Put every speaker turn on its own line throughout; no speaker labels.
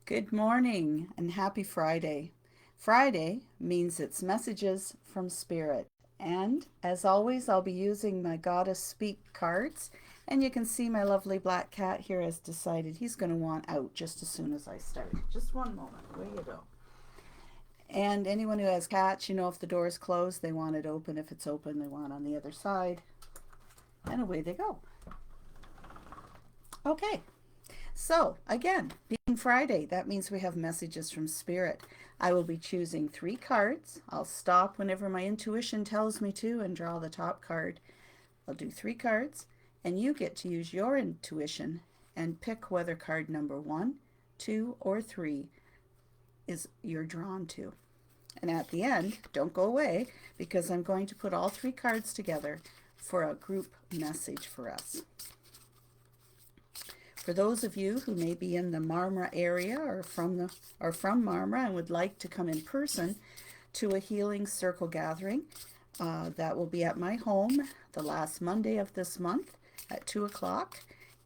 Good morning and happy Friday. Friday means it's messages from Spirit. And as always, I'll be using my Goddess Speak cards. And you can see my lovely black cat here has decided he's going to want out just as soon as I start. Just one moment. Away you go. And anyone who has cats, if the door is closed, they want it open. If it's open, they want on the other side. And away they go. Okay, so, again, being Friday, that means we have messages from Spirit. I will be choosing 3 cards. I'll stop whenever my intuition tells me to and draw the top card. I'll do 3 cards, and you get to use your intuition and pick whether card number 1, 2, or 3 is you're drawn to. And at the end, don't go away because I'm going to put all 3 cards together for a group message for us. For those of you who may be in the Marmara area or from Marmara and would like to come in person to a healing circle gathering, that will be at my home the last Monday of this month at 2 o'clock.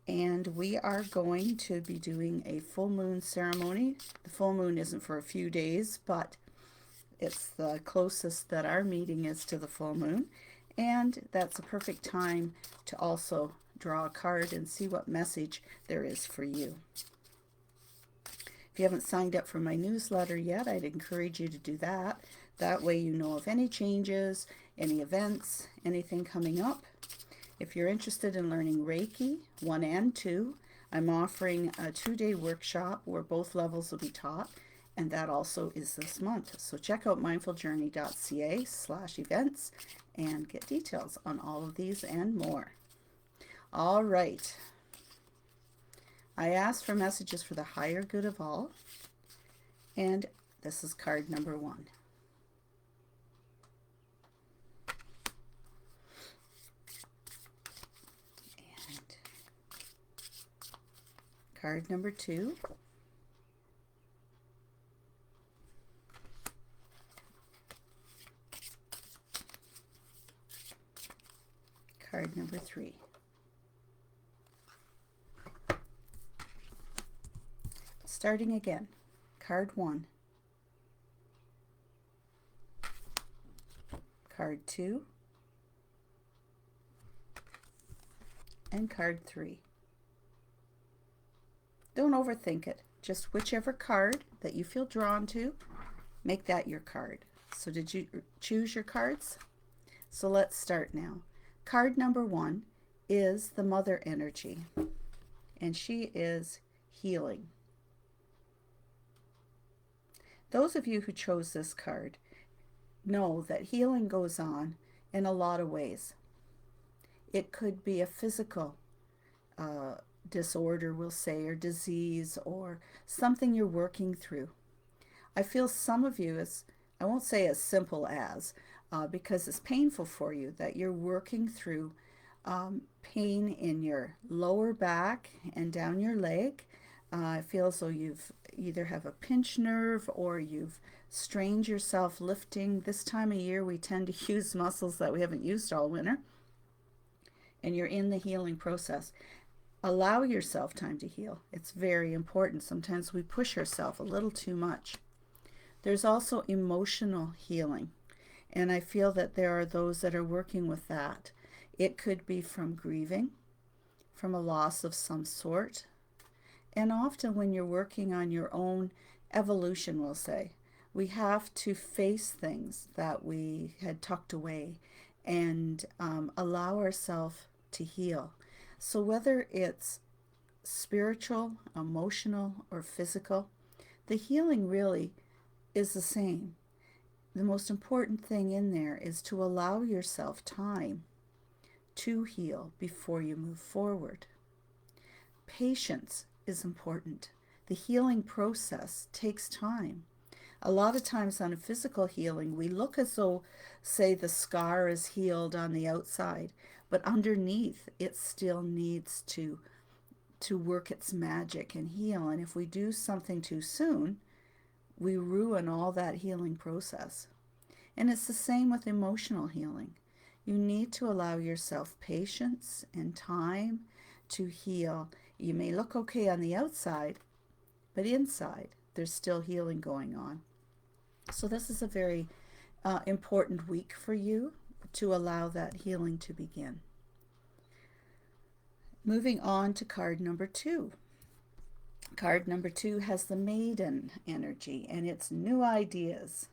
And we are going to be doing a full moon ceremony. The full moon isn't for a few days, but it's the closest that our meeting is to the full moon. And that's a perfect time to also draw a card and see what message there is for you. If you haven't signed up for my newsletter yet, I'd encourage you to do that. That way you know of any changes, any events, anything coming up. If you're interested in learning Reiki 1 and 2, I'm offering a 2-day workshop where both levels will be taught, and that also is this month. So check out mindfuljourney.ca/events and get details on all of these and more. All right. I asked for messages for the higher good of all, and this is card number 1. And card number 2. Card number 3. Starting again. Card 1. Card 2. And card 3. Don't overthink it. Just whichever card that you feel drawn to, make that your card. So did you choose your cards? So let's start now. Card number 1 is the mother energy, and she is healing. Those of you who chose this card know that healing goes on in a lot of ways. It could be a physical disorder, we'll say, or disease, or something you're working through. I feel some of you, I won't say as simple as, because it's painful for you, that you're working through pain in your lower back and down your leg. I feel as though you've either have a pinched nerve or you've strained yourself lifting. This time of year we tend to use muscles that we haven't used all winter, and you're in the healing process. Allow yourself time to heal. It's very important. Sometimes we push ourselves a little too much. There's also emotional healing, and I feel that there are those that are working with that. It could be from grieving, from a loss of some sort. And often when you're working on your own evolution, we'll say, we have to face things that we had tucked away and allow ourselves to heal. So whether it's spiritual, emotional, or physical, the healing really is the same. The most important thing in there is to allow yourself time to heal before you move forward. Patience is important. The healing process takes time. A lot of times on a physical healing, we look as though, say, the scar is healed on the outside, but underneath it still needs to work its magic and heal. And if we do something too soon, we ruin all that healing process. And it's the same with emotional healing. You need to allow yourself patience and time to heal. You may look okay on the outside, but inside there's still healing going on. So this is a very important week for you to allow that healing to begin. Moving on to card number 2. Card number 2 has the maiden energy, and it's new ideas.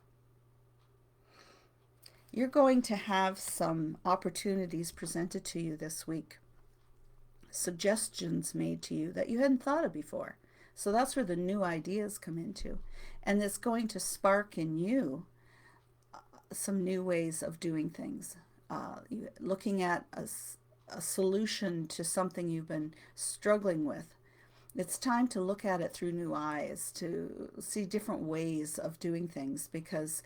You're going to have some opportunities presented to you this week, suggestions made to you that you hadn't thought of before. So that's where the new ideas come into. And it's going to spark in you some new ways of doing things. Looking at a solution to something you've been struggling with. It's time to look at it through new eyes, to see different ways of doing things because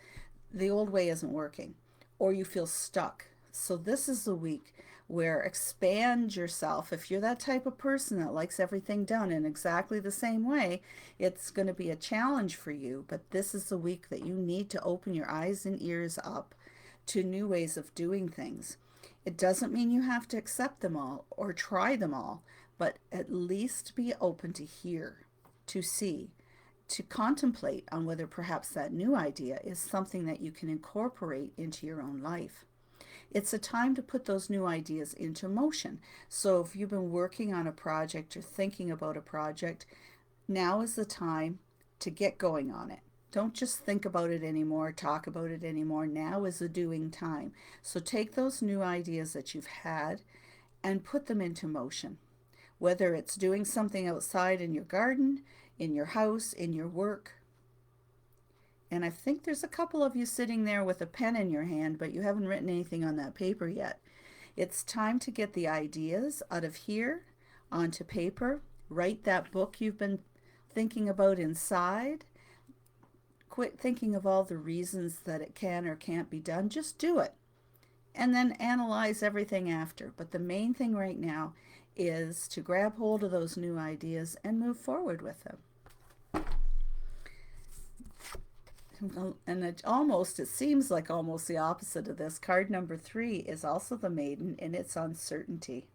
the old way isn't working, or you feel stuck. So this is the week where expand yourself. If you're that type of person that likes everything done in exactly the same way, it's going to be a challenge for you. But this is the week that you need to open your eyes and ears up to new ways of doing things. It doesn't mean you have to accept them all or try them all, but at least be open to hear, to see, to contemplate on whether perhaps that new idea is something that you can incorporate into your own life. It's a time to put those new ideas into motion. So if you've been working on a project or thinking about a project, now is the time to get going on it. Don't just think about it anymore, talk about it anymore. Now is the doing time. So take those new ideas that you've had and put them into motion. Whether it's doing something outside in your garden, in your house, in your work. And I think there's a couple of you sitting there with a pen in your hand, but you haven't written anything on that paper yet. It's time to get the ideas out of here onto paper. Write that book you've been thinking about inside. Quit thinking of all the reasons that it can or can't be done. Just do it. And then analyze everything after. But the main thing right now is to grab hold of those new ideas and move forward with them. And it seems like almost the opposite of this. Card number 3 is also the maiden, and it's uncertainty.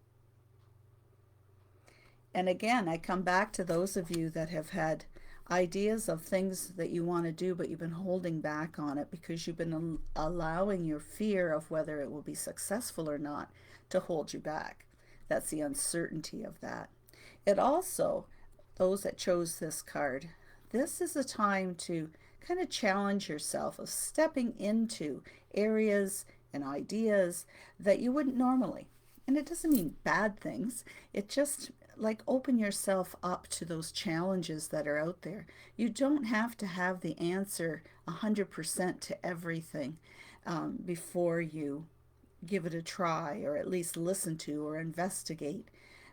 And again, I come back to those of you that have had ideas of things that you want to do, but you've been holding back on it because you've been allowing your fear of whether it will be successful or not to hold you back. That's the uncertainty of that. It also, those that chose this card, this is a time to kind of challenge yourself of stepping into areas and ideas that you wouldn't normally. And it doesn't mean bad things. It just like open yourself up to those challenges that are out there. You don't have to have the answer 100% to everything before you give it a try, or at least listen to or investigate.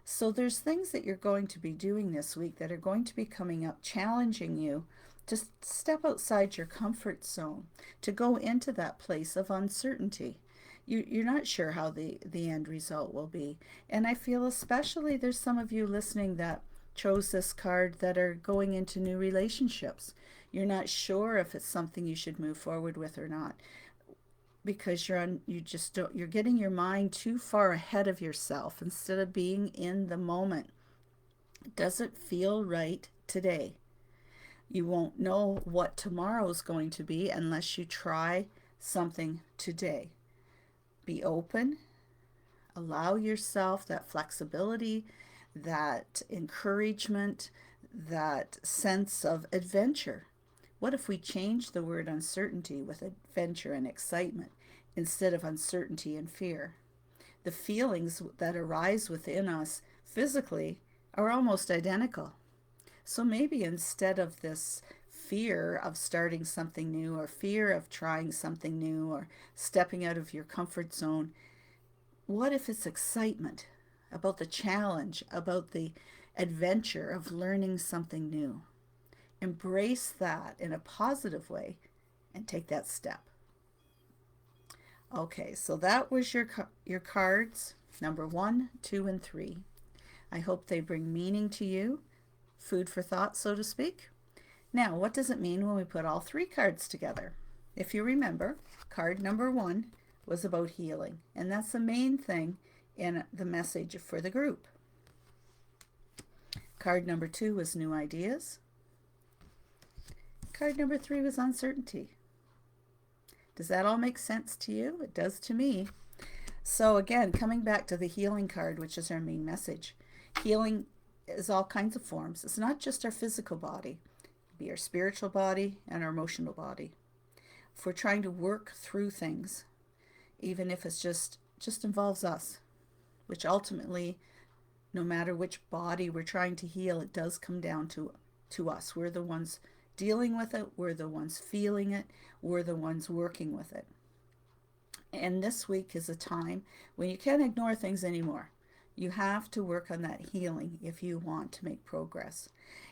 So there's things that you're going to be doing this week that are going to be coming up, challenging you to step outside your comfort zone, to go into that place of uncertainty. You're not sure how the end result will be. And I feel especially there's some of you listening that chose this card that are going into new relationships. You're not sure if it's something you should move forward with or not, because you're getting your mind too far ahead of yourself instead of being in the moment. Does it feel right today? You won't know what tomorrow is going to be unless you try something today. Be open. Allow yourself that flexibility, that encouragement, that sense of adventure. What if we change the word uncertainty with adventure and excitement instead of uncertainty and fear? The feelings that arise within us physically are almost identical. So maybe instead of this fear of starting something new or fear of trying something new or stepping out of your comfort zone, what if it's excitement about the challenge, about the adventure of learning something new? Embrace that in a positive way and take that step. Okay, so that was your cards, number 1, 2, and 3. I hope they bring meaning to you. Food for thought, so to speak. Now, what does it mean when we put all 3 cards together? If you remember, card number 1 was about healing, and that's the main thing in the message for the group. Card number 2 was new ideas. Card number 3 was uncertainty. Does that all make sense to you? It does to me. So again, coming back to the healing card, which is our main message. Healing is all kinds of forms. It's not just our physical body. It can be our spiritual body and our emotional body. If we're trying to work through things, even if it's just involves us, which ultimately, no matter which body we're trying to heal, it does come down to us. We're the ones dealing with it. We're the ones feeling it. We're the ones working with it. And this week is a time when you can't ignore things anymore. You have to work on that healing if you want to make progress.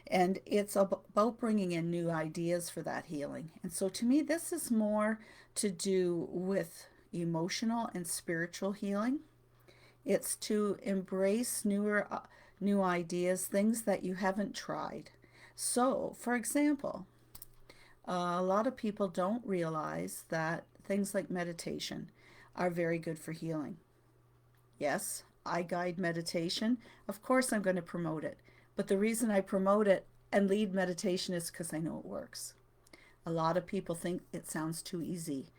And it's about bringing in new ideas for that healing. And so to me, this is more to do with emotional and spiritual healing. It's to embrace new ideas, things that you haven't tried. So, for example, a lot of people don't realize that things like meditation are very good for healing. Yes, I guide meditation. Of course, I'm going to promote it. But the reason I promote it and lead meditation is because I know it works. A lot of people think it sounds too easy,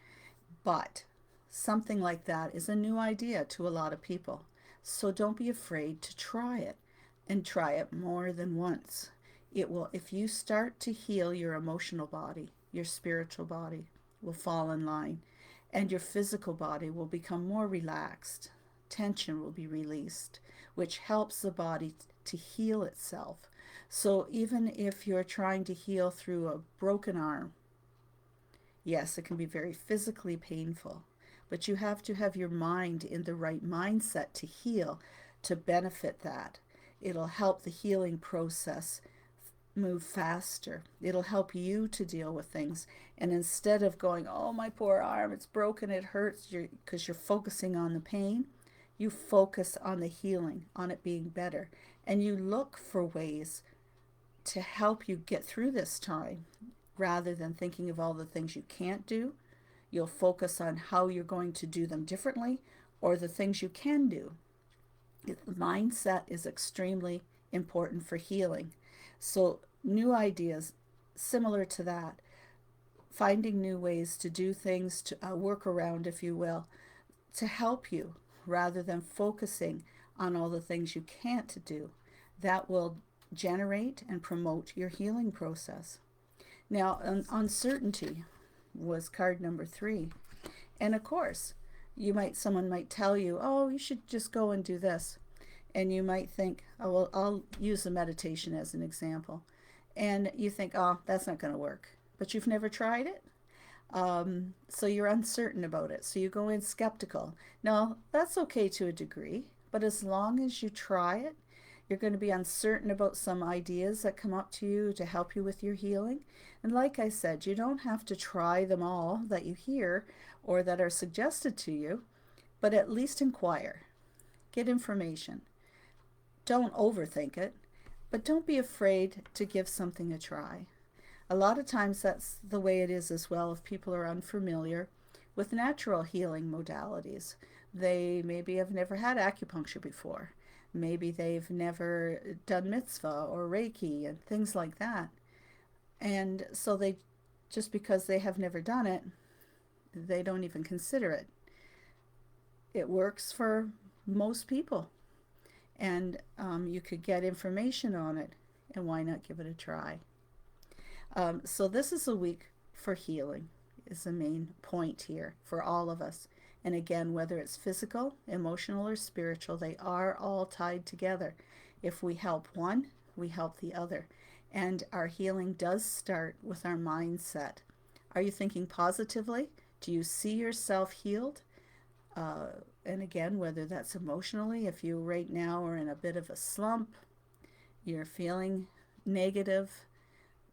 but something like that is a new idea to a lot of people. So don't be afraid to try it, and try it more than once. It will, if you start to heal your emotional body, your spiritual body will fall in line, and your physical body will become more relaxed. Tension will be released, which helps the body to heal itself. So even if you're trying to heal through a broken arm, yes, it can be very physically painful, but you have to have your mind in the right mindset to heal, to benefit that. It'll help the healing process move faster. It'll help you to deal with things. And instead of going, oh, my poor arm, it's broken, it hurts, because you're focusing on the pain, you focus on the healing, on it being better. And you look for ways to help you get through this time rather than thinking of all the things you can't do. You'll focus on how you're going to do them differently or the things you can do. The mindset is extremely important for healing. So new ideas similar to that, finding new ways to do things, to work around, if you will, to help you rather than focusing on all the things you can't do. That will generate and promote your healing process. Now, uncertainty was card number 3. And of course, someone might tell you, oh, you should just go and do this. And you might think, oh, well, I'll use the meditation as an example. And you think, oh, that's not going to work. But you've never tried it. So you're uncertain about it. So you go in skeptical. Now, that's okay to a degree. But as long as you try it, you're going to be uncertain about some ideas that come up to you to help you with your healing. And like I said, you don't have to try them all that you hear or that are suggested to you, but at least inquire. Get information. Don't overthink it, but don't be afraid to give something a try. A lot of times that's the way it is as well if people are unfamiliar with natural healing modalities. They maybe have never had acupuncture before. Maybe they've never done mitzvah or Reiki and things like that. And so just because they have never done it, they don't even consider it. It works for most people. And you could get information on it, and why not give it a try? So this is a week for healing is the main point here for all of us. And again, whether it's physical, emotional, or spiritual, they are all tied together. If we help one, we help the other. And our healing does start with our mindset. Are you thinking positively? Do you see yourself healed? And again, whether that's emotionally, if you right now are in a bit of a slump, you're feeling negative,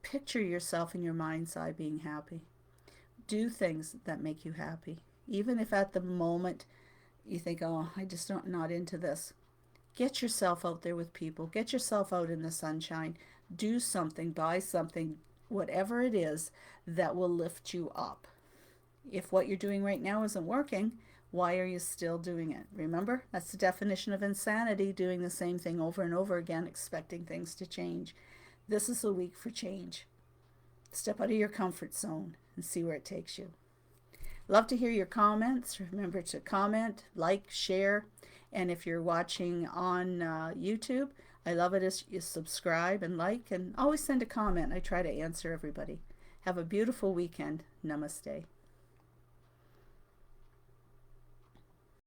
picture yourself in your mind's eye being happy. Do things that make you happy. Even if at the moment you think, oh, I just not into this. Get yourself out there with people. Get yourself out in the sunshine. Do something, buy something, whatever it is that will lift you up. If what you're doing right now isn't working, why are you still doing it? Remember, that's the definition of insanity, doing the same thing over and over again, expecting things to change. This is a week for change. Step out of your comfort zone and see where it takes you. Love to hear your comments. Remember to comment, like, share, and if you're watching on YouTube, I love it as you subscribe and like, and always send a comment. I try to answer everybody. Have a beautiful weekend. Namaste.